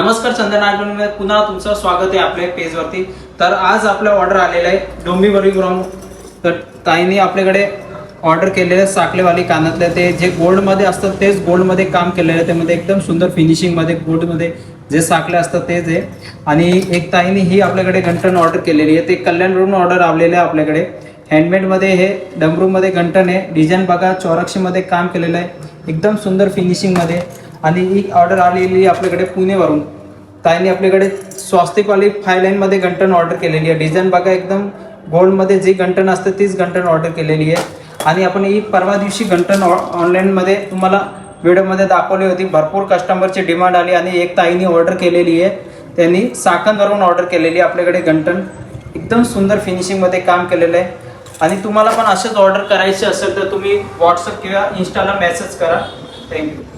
नमस्कार, चंदन आर्टमध्ये पुन्हा तुमचं स्वागत आहे आपल्या पेजवरती। तर आज आपला ऑर्डर आलेला आहे डोंबिवलीवरून। तर ताईने आपल्याकडे ऑर्डर केलेले साखळेवाली कानातले, ते जे गोल्ड मध्ये असतात तेच गोल्ड मध्ये काम केलेलं आहे, त्यामध्ये एकदम सुंदर फिनिशिंग मध्ये गोल्ड मध्ये जे साखळे असतात तेच आहे। आणि एक ताईने ही आपल्याकडे गंठण ऑर्डर केलेली आहे, ते कल्याणवरून ऑर्डर आलेले आहे आपल्याकडे। हँडमेड मध्ये हे डमरू मध्ये गंठण आहे, डिझाईन बघा चौरक्षी मध्ये काम केलेलं आहे, एकदम सुंदर फिनिशिंग मध्ये। आणि ही ऑर्डर आलेली आपल्याकडे पुणेवरून। ताईने आपल्याकडे स्वास्तिकवाली 5 लाईन मध्ये गंठण ऑर्डर केलेली आहे, डिझाईन बघा एकदम गोल्ड मध्ये जी गंठण असते तीच गंठण ऑर्डर केलेली आहे। आणि आपण ही परवा दिवशी गंठण ऑनलाईन मध्ये तुम्हाला व्हिडिओमध्ये दाखवली होती, भरपूर कस्टमरची डिमांड आली आणि एक ताईने ऑर्डर केलेली आहे, त्यांनी चाकणवरून ऑर्डर केलेली आहे आपल्याकडे गंठण, एकदम सुंदर फिनिशिंग मध्ये काम केलेलं आहे। आणि तुम्हाला पण असेच ऑर्डर करायचे असेल तर तुम्ही व्हॉट्सअप किंवा इंस्टाला मेसेज करा। थँक्यू।